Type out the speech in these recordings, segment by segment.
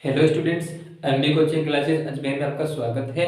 Hello students, MB coaching classes Ajmer में आपका स्वागत है।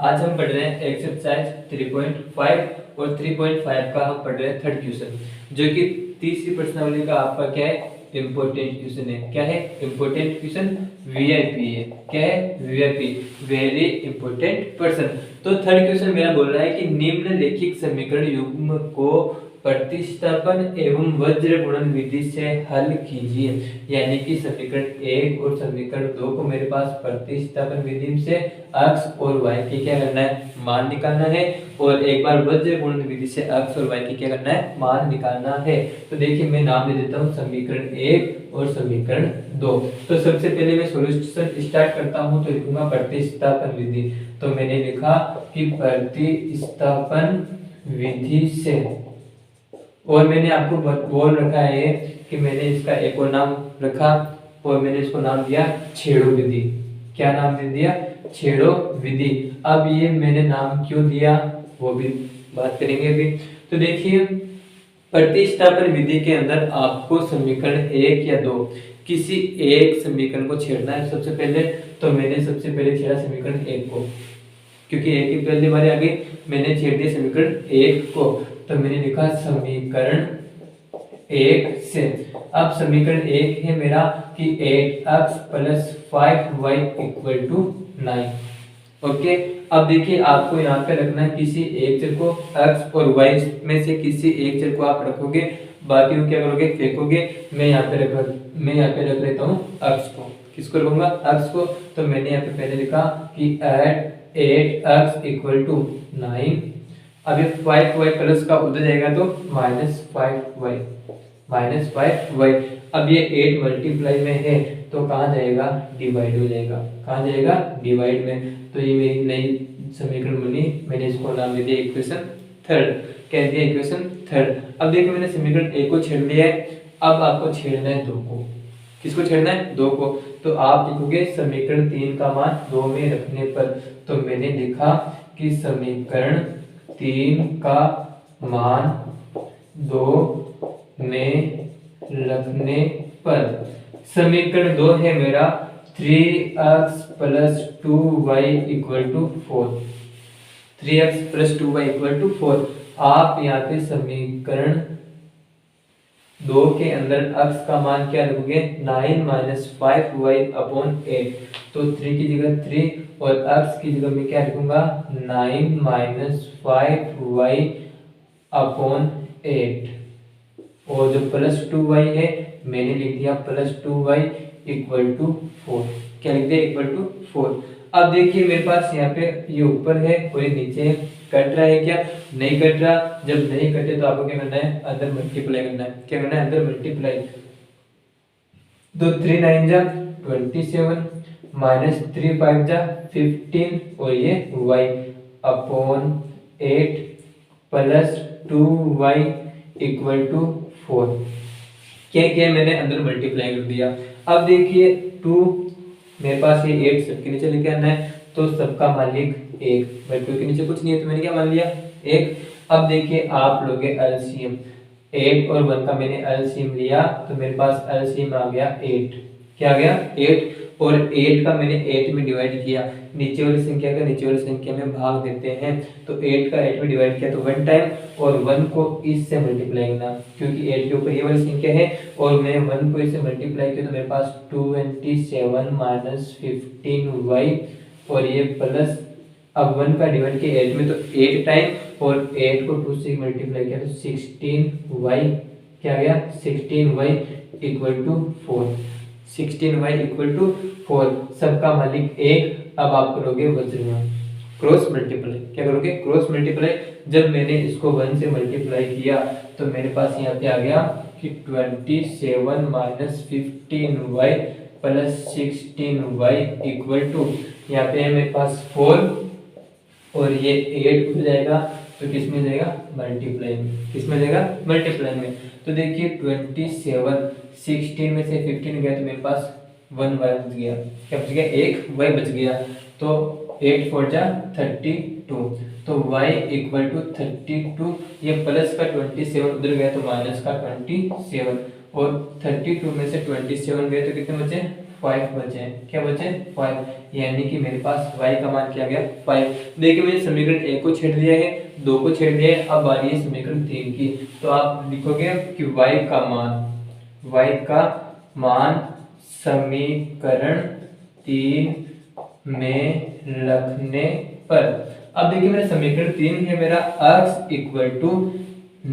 आज हम पढ़ रहे हैं एक्सरसाइज 3.5 और 3.5 का हम पढ़ रहे हैं थर्ड क्वेश्चन, जो कि तीसरी प्रश्नावली का आपका क्या है, इम्पोर्टेंट क्वेश्चन है। क्या है इम्पोर्टेंट क्वेश्चन? वीआईपी है। क्या है? VIP, very important person. तो थर्ड क्वेश्चन मेरा बोल रहा है कि निम्नलिखित समीकरण युग्म को प्रतिस्थापन एवं वज्र गुणन विधि से हल कीजिए। यानी कि समीकरण 1 और समीकरण 2 को मेरे पास प्रतिस्थापन विधि से x और y की क्या करना है, मान निकालना है, और एक बार वज्र गुणन विधि से x और y की क्या करना है, मान निकालना है। तो देखिए मैं नाम दे देता हूँ समीकरण 1 और समीकरण 2। तो सबसे पहले मैं सॉल्यूशन स्टार्ट करता हूँ, तो लिखूंगा प्रतिस्थापन विधि। तो मैंने लिखा कि प्रतिस्थापन विधि से, और मैंने आपको बोल रखा है कि मैंने इसका एक और नाम रखा, और मैंने इसको नाम दिया छेड़ो विधि। क्या नाम दे दिया? छेड़ो विधि। अब ये मैंने नाम क्यों दिया वो भी बात करेंगे अभी। तो देखिए प्रतिस्थापन विधि के अंदर आपको समीकरण 1 या 2 किसी एक समीकरण को छेड़ना है सबसे पहले। तो मैंने सबसे पहले छेड़ा समीकरण 1 को, क्योंकि एक ही पहली बार आ गई, मैंने छेड़ दिया समीकरण 1 को। तो मैंने लिखा समीकरण 1 से। अब समीकरण 1 है मेरा कि 8x + 5y = 9। ओके, अब देखिए आपको यहाँ पे रखना है किसी एक चर को, x और y में से किसी एक चर को आप रखोगे, बाकी को क्या करोगे, फेंकोगे। मैं यहाँ पे रख लेता हूँ x को। किसको रखूंगा? x को। तो मैंने यहाँ पे पहले लिखा कि 8x = 9। अब ये 5y प्लस का उधर जाएगा तो -5y। अब ये 8 मल्टीप्लाई में है तो कहाँ जाएगा, डिवाइड हो जाएगा। कहाँ जाएगा? डिवाइड में। तो ये मेरी नई समीकरण बनी, मैंने इसको नाम दे दिया इक्वेशन थर्ड। कह दिया इक्वेशन थर्ड। अब देखो मैंने समीकरण 1 को छेड़ लिया है, अब आपको छेड़ना है 2 को। किसको छेड़ना है? 2 को। तो आप लिखोगे समीकरण 3 का मान 2 में रखने पर। तो मैंने लिखा कि समीकरण 3 का मान 2 में रखने पर समीकरण 2 है मेरा 3x + 2y = 4। 3x + 2y = 4। आप यहाँ पे समीकरण 2 के अंदर x का मान क्या रखोगे, 9 - 5y/8। तो 3 की जगह 3 और x की जगह मैं क्या लिखूंगा, 9 - 5y/8। और जो +2y है मैंने लिख दिया +2y = 4। क्या लिख दिया? = 4। अब देखिए मेरे पास यहाँ पे ये ऊपर है और ये नीचे है। कट रहा है क्या? नहीं कट रहा। जब नहीं कटे तो आपको क्या करना है, अंदर मल्टीप्लाई करना है। क्या करना है? अंदर मल्टीप्लाई। तो 3 9 जा 27 -3 5 जा 15, और ये y/8 + 2y = 4। क्या किया मैंने, अंदर मल्टीप्लाई कर दिया। अब देखिए 2 मेरे पास ये 8 सबके नीचे लेके आना है, तो सबका मालिक 1, बट 2 के नीचे कुछ नहीं है तो मैंने क्या मान लिया, 1। अब देखिए आप लोगे एलसीएम, 8 और 1 का मैंने एलसीएम लिया तो मेरे पास एलसीएम आ गया 8। क्या आ गया? 8। और 8 का मैंने 8 में डिवाइड किया, नीचे वाली संख्या का नीचे वाली संख्या में भाग देते हैं। तो 8 का 8 में डिवाइड किया तो 1 टाइम, और 1 को इससे मल्टीप्लाई करना, क्योंकि 8 के ऊपर ये वाली संख्या है और मैं 1 को इससे मल्टीप्लाई किया तो मेरे पास 27 - 15y, और ये प्लस, अब 1 का डिवाइड किया 8 में तो 8 टाइम, और 8 को 2 से मल्टीप्लाई किया तो 16y। क्या गया? 16y = 4। 16y = 4। सबका मालिक 1। अब आप करोगे वज्रगुणन, क्रॉस मल्टीप्लाई। क्या करोगे? Cross multiply. जब मैंने इसको 1 से मल्टीप्लाई किया तो मेरे पास यहाँ पे आ गया कि 27 - 15y + 16y = यहाँ पे है मेरे पास 4, और ये 8 उठ जाएगा तो किस में जाएगा, मल्टीप्लाई में। किस में जाएगा? मल्टीप्लाई में। तो देखिए 27, 16 में से 15 गया तो मेरे पास 1 y बच गया। क्या बच गया? 1 y बच गया। तो 8 4 जा 32, तो y = 32। ये प्लस का 27 उधर गया तो माइनस का 27, और 32 में से 27 गए तो कितने बचे, 5 बचे हैं। क्या बचे? 5, यानी कि मेरे पास y का मान क्या गया? 5। देखिए मैंने समीकरण 1 को छेड़ दिया है, 2 को छेड़ दिया है, अब आ रही है समीकरण 3 की। तो आप लिखोगे कि y का मान समीकरण 3 में रखने पर, अब देखिए मेरा समीकरण 3 है मेरा x equal to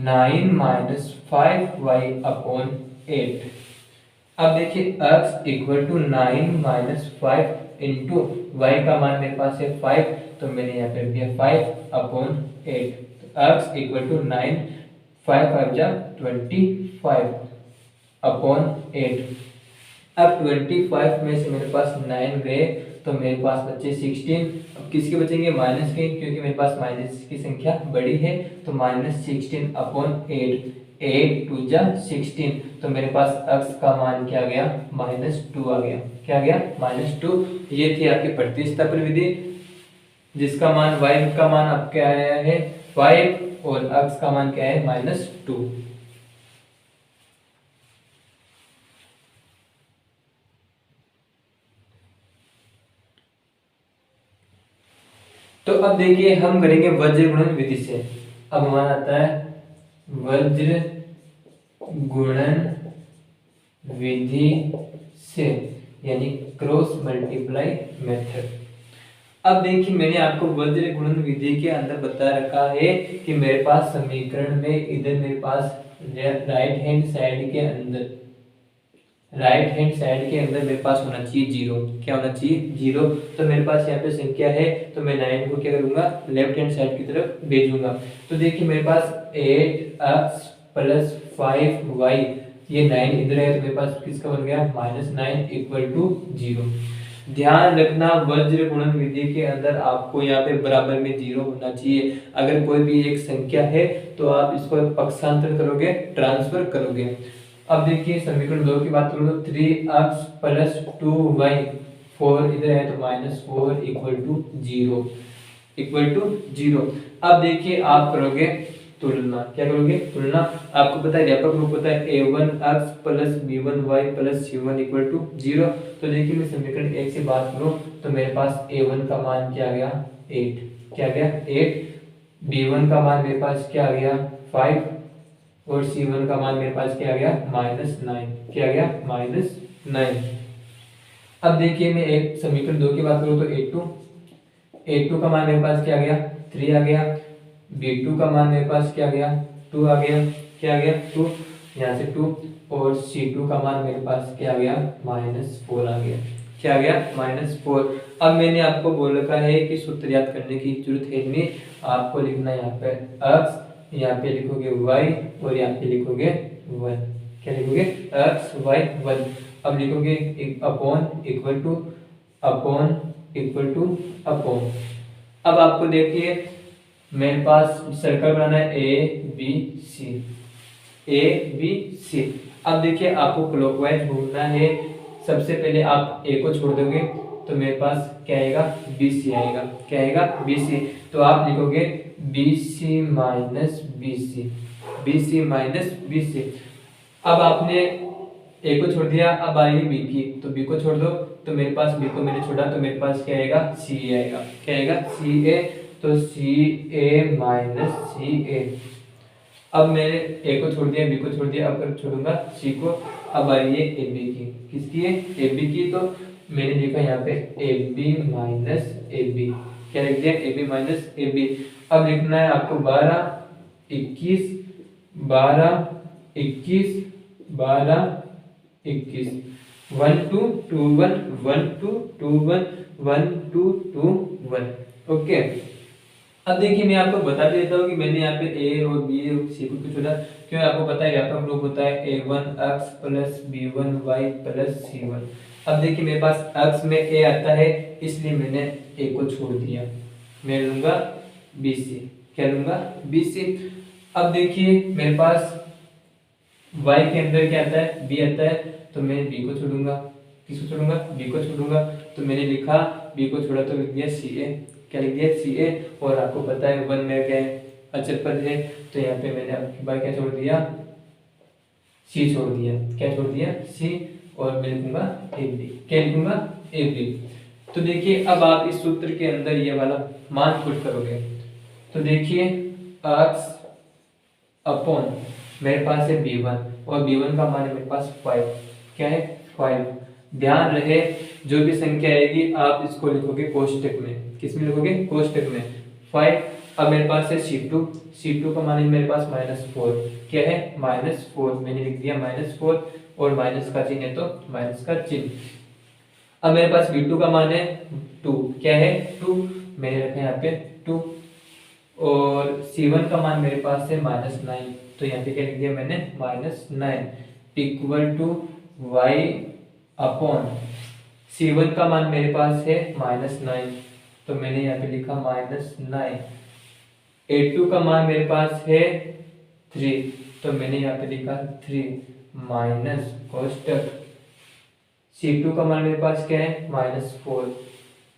9 minus 5y/8। अब देखिए x equal to 9 minus 5 into y का मान मेरे पास है 5, तो मैंने यहाँ पे दिया 5/8। तो x इक्वल टू 9, 5 5 जा 25/8। अब 25 में से मेरे पास 9 गए तो मेरे पास बचे 16। अब किसके बचेंगे? माइनस के, क्योंकि मेरे पास माइनस की संख्या बड़ी है, तो -16/8, 8 2 जा 16, तो मेरे पास x का मान क्या गया? -2 आ गया। क्या गया? -2। ये थी आपकी प्रतिस्थापन विधि, जिसका मान y का मान आपके आया है 5 और x का मान क्या है? -2। तो अब देखिए हम करेंगे वज्र गुणन विधि से। अब हमारा आता है वज्र गुणन विधि से, यानी क्रॉस मल्टीप्लाई मेथड। अब देखिए मैंने आपको वज्र गुणन विधि के अंदर बता रखा है कि मेरे पास समीकरण में इधर मेरे पास राइट हैंड साइड के अंदर मेरे पास होना चाहिए 0। क्या होना चाहिए? 0। तो मेरे पास यहाँ पे संख्या है, तो मैं 9 को क्या करूंगा? लेफ्ट हैंड साइड की तरफ भेजूंगा। तो देखिए मेरे पास 8x प्लस 5y, ये 9 इधर है, तो मेरे पास किसका बन गया? -9 इक्वल टू 0। ध्यान रखना वज्र गुणन विधि के अंदर आपको यहाँ पे बराबर में 0 होना चाहिए। अगर कोई भी एक संख्या है तो आप इसको पक्षांतर करोगे, ट्रांसफर करोगे। अब देखिए समीकरण 2 की बात करूँ तो 3x प्लस 2y, 4 इधर है तो -4 इक्वल टू 0। अब देखिए आप करोगे तुलना। क्या करोगे? तुलना। आपको पता है व्यापक रूप होता है a1x plus b1y plus c1 equal to 0। तो देखिए मैं समीकरण 1 से बात करूं तो मेरे पास a1 का मान क्या गया? 8। क्या गया? 8। b1 का मान मेरे पास क्या आ गया? 5 और c1 का मान मेरे पास क्या आ गया? -9। क्या गया? -9। अब देखिए मैं एक समीकरण 2 की बात करूं तो a2 का मान मेरे पास क्या आ गया? 3 आ गया। b2 का मान मेरे पास क्या आ गया? 2 आ गया। क्या आ गया? 2, यहाँ से 2। और c2 का मान मेरे पास क्या आ गया? -4 आ गया। क्या आ गया? -4। अब मैंने आपको बोल रखा है कि सूत्र याद करने की जरूरत है नहीं, आपको लिखना है यहाँ पे x, यहाँ पे लिखोगे y और यहाँ पे लिखोगे 1। क्या लिखोगे? x y 1। अब लिखोगे अपॉन अपॉन। अब आपको देखिए मेरे पास सर्कल बनाना है ए बी सी। अब देखिए आपको क्लॉकवाइज घूमना है। सबसे पहले आप ए को छोड़ दोगे तो मेरे पास क्या आएगा? बी सी आएगा। क्या आएगा? B C. तो आप लिखोगे B C minus B C. अब आपने ए को छोड़ दिया, अब आएगी बी की, तो बी को छोड़ दो, तो मेरे पास बी को मैंने छोड़ा तो मेरे पास क्या आएगा? सी आएगा। क्या आएगा? सी ए। तो सी ए माइनस सी ए। अब मैंने ए को छोड़ दिया, बी को छोड़ दिया, अब छोड़ूंगा सी को। अब आ रही है ए बी की। किसकी है? ए बी की। तो मैंने लिखा यहाँ पे A B minus A B. क्या लिख दिया? A B minus A B. अब लिखना है आपको 12 21 12 21 12 21 1 2 2 1 1 2 2 1 1 2 2 1। ओके। अब देखिए मैं आपको बता भी देता हूँ कि मैंने यहाँ पे ए और बी और सी को क्यों चुना। क्यों? आपको पता है व्यापक रूप होता है a1x plus b1y plus c1। अब देखिए मेरे पास x में a आता है, इसलिए मैंने a को छोड़ दिया, मैं लूंगा bc। क्या लूंगा? bc। अब देखिए मेरे पास y के अंदर क्या आता है? b आता है, तो मैं b को छोड़ूंगा। किसको छोड़ूंगा? b को छोड़ूंगा। तो मैंने लिखा b को छोड़ा तो लिख दिया ca। क्या लिख दिया? ca। और आपको पता है 1 में क्या है? अचर पद है, तो यहाँ पे मैंने आपके बाद क्या छोड़ दिया? c छोड़ दिया। क्या छोड़ दिया? c। और मैं लिखूंगा एवरी। क्या लिखूंगा? एवरी। तो देखिए अब आप इस सूत्र के अंदर ये वाला मान पुट करोगे तो देखिए x अपॉन मेरे पास है b1 और b1 का मान है मेरे पास 5। क्या है? 5। ध्यान रहे जो भी संख्या आएगी आप इसको लिखोगे कोष्टक में। किस में लिखोगे? कोष्टक में। 5। अब मेरे पास है C2 का मान है मेरे पास -4। क्या है? -4। मैंने लिख दिया -4 और माइनस का चिन्ह है तो माइनस का चिन्ह। अब मेरे पास V2 का मान है 2। क्या है? 2। मैंने रखा है यहाँ पे 2 और C1 का मान मेरे पास है -9 तो यहाँ पे क्या लिख दिया मैंने? -9 equal to y upon C1 का मान मेरे पास है -9 तो मैंने यहाँ पे लिखा -9। A2 का मान मेरे पास है 3 तो मैंने यहाँ पे लिखा 3 माइनस कोष्टक C2 का मान मेरे पास क्या है? -4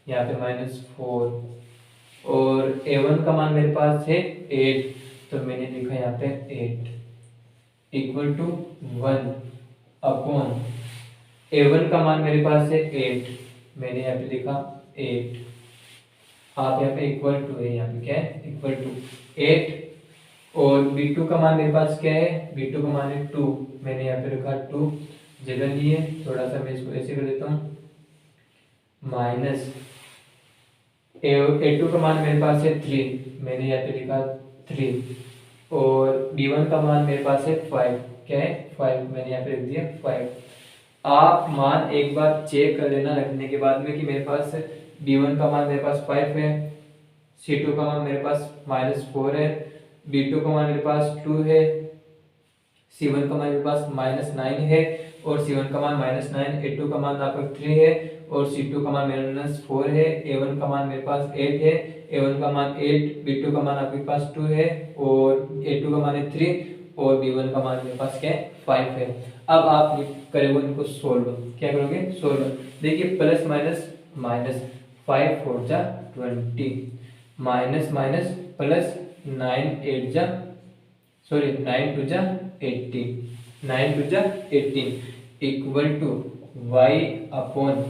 यहाँ पे -4 और A1 का मान मेरे पास है 8 तो मैंने लिखा यहाँ पे 8 इक्वल टू 1 अपॉन A1 का मान मेरे पास है 8 मैंने यहाँ पे लिखा 8। आप यहाँ पे इक्वल टू है, यहाँ पे क्या है? इक्वल टू 8 और B2 का मान मेरे पास क्या है? B2 का मान है 2 मैंने यहाँ पे रखा 2 जगह लिए। थोड़ा सा मैं इसको ऐसे कर देता हूँ माइनस A2 का मान मेरे पास है 3 मैंने यहाँ पे लिखा 3 और B1 का मान मेरे पास है 5। क्या है? 5 मैंने यहाँ पे लिख दिया 5। आप मान एक बार चेक कर लेना रखने के बाद में कि मेरे पास B1 का मान मेरे पास 5 है, C2 का मान मेरे पास -4 है, B2 का मान मेरे पास 2 है, C1 का मान मेरे पास -9 है और C1 का मान -9, A2 का मान आपका 3 है और C2 का मान -4 है, A1 का मान मेरे पास 8 है, A1 का मान 8, B2 का मान आपके पास 2 है और A2 का मान है 3 और B1 का मान मेरे पास क्या है? 5 है। अब आप करोगे इनको सोल्व। क्या करोगे? सोल्व। देखिए प्लस माइनस माइनस 5 4 जा 20 माइनस माइनस प्लस 9 2 जा 18 9 2 जा 18 equal to y upon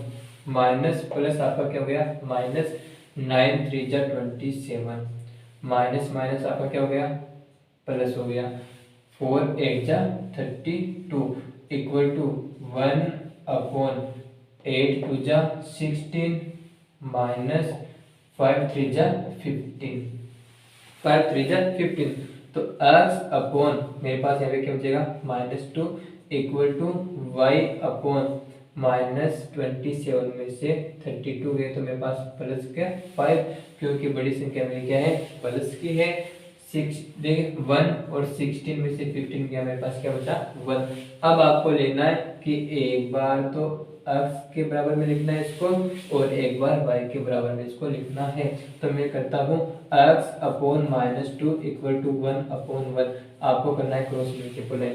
minus plus आपका क्या हो गया? -9 3 जा 27 माइनस माइनस आपका क्या हो गया? प्लस हो गया 4 8 जा 32 इक्वल टू 1 अपॉन 8 2 जा 16 माइनस 5 3 जा 15 5 3 जा 15 तो x अपॉन मेरे पास यहाँ पे क्या बचेगा? -2 इक्वल टू y अपॉन -27 में से 32 गए तो मेरे पास प्लस क्या? 5 क्योंकि बड़ी संख्या में क्या है? प्लस की है। 6 देखिए 1 और 16 में से 15 गया मेरे पास क्या बचा? 1। अब आपको लेना है कि एक बार तो x के बराबर में लिखना है इसको और एक बार y के बराबर में इसको लिखना है। तो मैं करता हूँ x upon -2 equal to 1 upon 1। आपको करना है क्रॉस मल्टीप्लाई।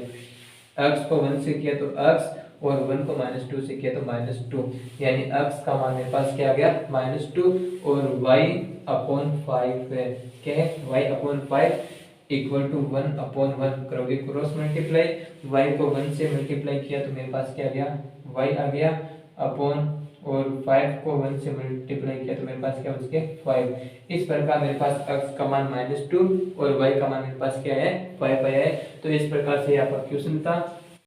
x को 1 से किया तो x और 1 को -2 से किया तो -2 यानी x का मान मेरे पास क्या आ गया? -2 और y अपॉन 5 है। क्या है? y upon 5 equal to 1 upon 1 करोगे क्रॉस मल्टीप्लाई। y को 1 से मल्टीप्लाई किया तो मेरे पास क्या आ गया? y आ गया अपॉन और 5 को 1 से मल्टीप्लाई किया तो मेरे पास क्या बच गया? 5। इस प्रकार मेरे पास x का मान -2 और y का मान मेरे पास क्या है? 5 आया है। तो इस प्रकार से आपका क्वेश्चन था।